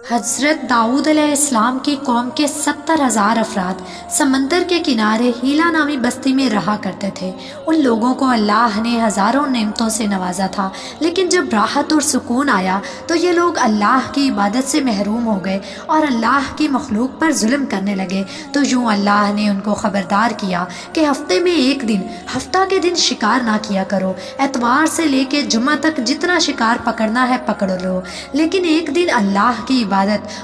حضرت داؤد علیہ السلام کی قوم کے 70,000 افراد سمندر کے کنارے ہیلا نامی بستی میں رہا کرتے تھے۔ ان لوگوں کو اللہ نے ہزاروں نعمتوں سے نوازا تھا، لیکن جب راحت اور سکون آیا تو یہ لوگ اللہ کی عبادت سے محروم ہو گئے اور اللہ کی مخلوق پر ظلم کرنے لگے۔ تو یوں اللہ نے ان کو خبردار کیا کہ ہفتے میں ایک دن، ہفتہ کے دن شکار نہ کیا کرو، اتوار سے لے کے جمعہ تک جتنا شکار پکڑنا ہے پکڑ لو، لیکن ایک دن اللہ کی عبادت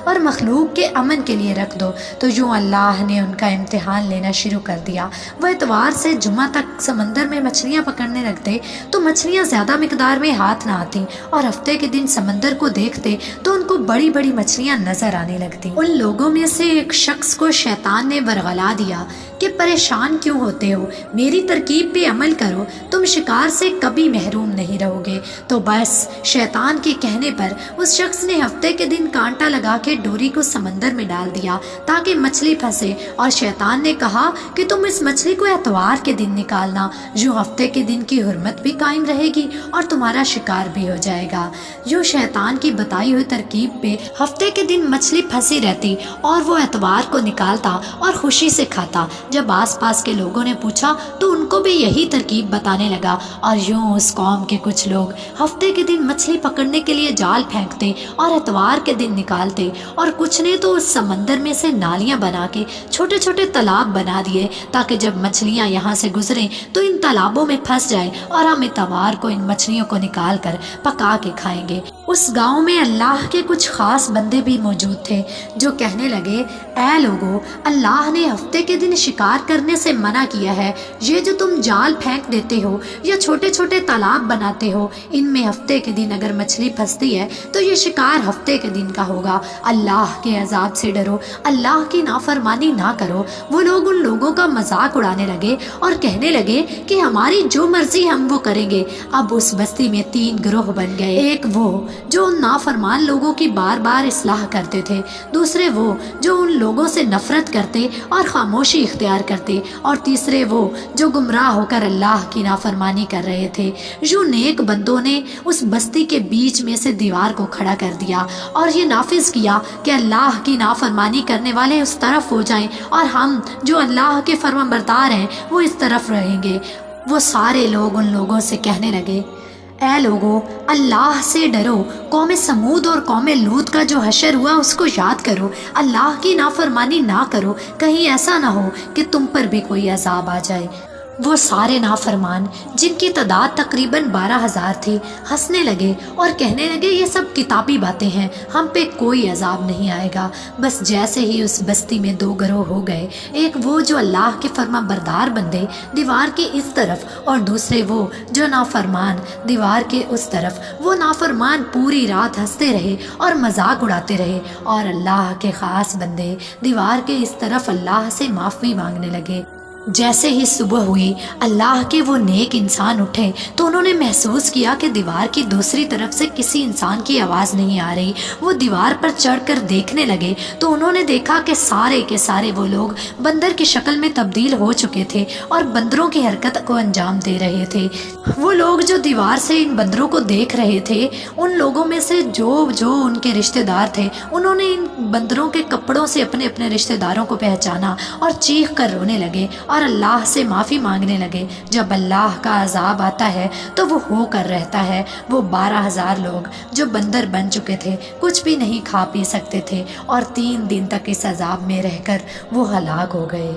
اور مخلوق کے امن کے لیے رکھ دو۔ تو یوں اللہ نے ان کا امتحان لینا شروع کر دیا۔ وہ اتوار سے جمعہ تک سمندر میں مچھلیاں پکڑنے لگتے تو مچھلیاں زیادہ مقدار میں ہاتھ نہ آتی، اور ہفتے کے دن سمندر کو دیکھتے تو ان کو بڑی بڑی مچھلیاں نظر آنے لگتی۔ ان لوگوں میں سے ایک شخص کو شیطان نے ورغلا دیا کہ پریشان کیوں ہوتے ہو، میری ترکیب پہ عمل کرو، تم شکار سے کبھی محروم نہیں رہو گے۔ تو بس شیطان کے کہنے پر اس شخص نے ہفتے کے دن کانٹا لگا کے ڈوری کو سمندر میں ڈال دیا تاکہ مچھلی پھنسے، اور شیطان نے کہا کہ تم اس مچھلی کو اتوار کے دن نکالنا، یوں ہفتے کے دن کی حرمت بھی قائم رہے گی اور تمہارا شکار بھی ہو جائے گا۔ یوں شیطان کی بتائی ہوئی ترکیب پہ ہفتے کے دن مچھلی پھنسی رہتی اور وہ اتوار کو نکالتا اور خوشی سے کھاتا۔ جب آس پاس کے لوگوں نے پوچھا تو ان کو بھی یہی ترکیب بتانے لگا، اور یوں اس قوم کے کچھ لوگ ہفتے کے دن مچھلی پکڑنے کے لیے جال پھینکتے اور اتوار کے دن نکالتے، اور کچھ نے تو اس سمندر میں سے نالیاں بنا کے چھوٹے چھوٹے تالاب بنا دیے تاکہ جب مچھلیاں یہاں سے گزریں تو ان تالابوں میں پھنس جائیں اور ہم اتوار کو ان مچھلیوں کو نکال کر پکا کے کھائیں گے۔ اس گاؤں میں اللہ کے کچھ خاص بندے بھی موجود تھے جو کہنے لگے، اے لوگو، اللہ نے ہفتے کے دن شکار کرنے سے منع کیا ہے۔ یہ جو تم جال پھینک دیتے ہو یا چھوٹے چھوٹے تالاب بناتے ہو، ان میں ہفتے کے دن اگر مچھلی پھنستی ہے تو یہ شکار ہفتے کے دن کا ہوگا۔ اللہ کے عذاب سے ڈرو، اللہ کی نافرمانی نہ کرو۔ وہ لوگ ان لوگوں کا مذاق اڑانے لگے اور کہنے لگے کہ ہماری جو مرضی ہم وہ کریں گے۔ اب اس بستی میں 3 گروہ بن گئے، ایک وہ جو ان نافرمان لوگوں کی بار بار اصلاح کرتے تھے، دوسرے وہ جو ان لوگوں سے نفرت کرتے اور خاموشی اختیار کرتے، اور تیسرے وہ جو گمراہ ہو کر اللہ کی نافرمانی کر رہے تھے۔ یوں نیک بندوں نے اس بستی کے بیچ میں سے دیوار کو کھڑا کر دیا اور یہ نافذ کیا کہ اللہ کی نافرمانی کرنے والے اس طرف ہو جائیں اور ہم جو اللہ کے فرمانبردار ہیں وہ اس طرف رہیں گے۔ وہ سارے لوگ ان لوگوں سے کہنے لگے، اے لوگو، اللہ سے ڈرو، قوم سمود اور قوم لوط کا جو حشر ہوا اس کو یاد کرو، اللہ کی نافرمانی نہ کرو، کہیں ایسا نہ ہو کہ تم پر بھی کوئی عذاب آ جائے۔ وہ سارے نافرمان جن کی تعداد تقریباً 12,000 تھی ہنسنے لگے اور کہنے لگے، یہ سب کتابی باتیں ہیں، ہم پہ کوئی عذاب نہیں آئے گا۔ بس جیسے ہی اس بستی میں 2 گروہ ہو گئے، ایک وہ جو اللہ کے فرما بردار بندے دیوار کے اس طرف، اور دوسرے وہ جو نافرمان دیوار کے اس طرف۔ وہ نافرمان پوری رات ہنستے رہے اور مذاق اڑاتے رہے، اور اللہ کے خاص بندے دیوار کے اس طرف اللہ سے معافی مانگنے لگے۔ جیسے ہی صبح ہوئی، اللہ کے وہ نیک انسان اٹھے تو انہوں نے محسوس کیا کہ دیوار کی دوسری طرف سے کسی انسان کی آواز نہیں آ رہی۔ وہ دیوار پر چڑھ کر دیکھنے لگے تو انہوں نے دیکھا کہ سارے کے سارے وہ لوگ بندر کی شکل میں تبدیل ہو چکے تھے اور بندروں کی حرکت کو انجام دے رہے تھے۔ وہ لوگ جو دیوار سے ان بندروں کو دیکھ رہے تھے، ان لوگوں میں سے جو ان کے رشتہ دار تھے، انہوں نے ان بندروں کے کپڑوں سے اپنے اپنے رشتہ داروں کو پہچانا اور چیخ کر رونے لگے اور اللہ سے معافی مانگنے لگے۔ جب اللہ کا عذاب آتا ہے تو وہ ہو کر رہتا ہے۔ وہ 12,000 لوگ جو بندر بن چکے تھے کچھ بھی نہیں کھا پی سکتے تھے، اور 3 دن تک اس عذاب میں رہ کر وہ ہلاک ہو گئے۔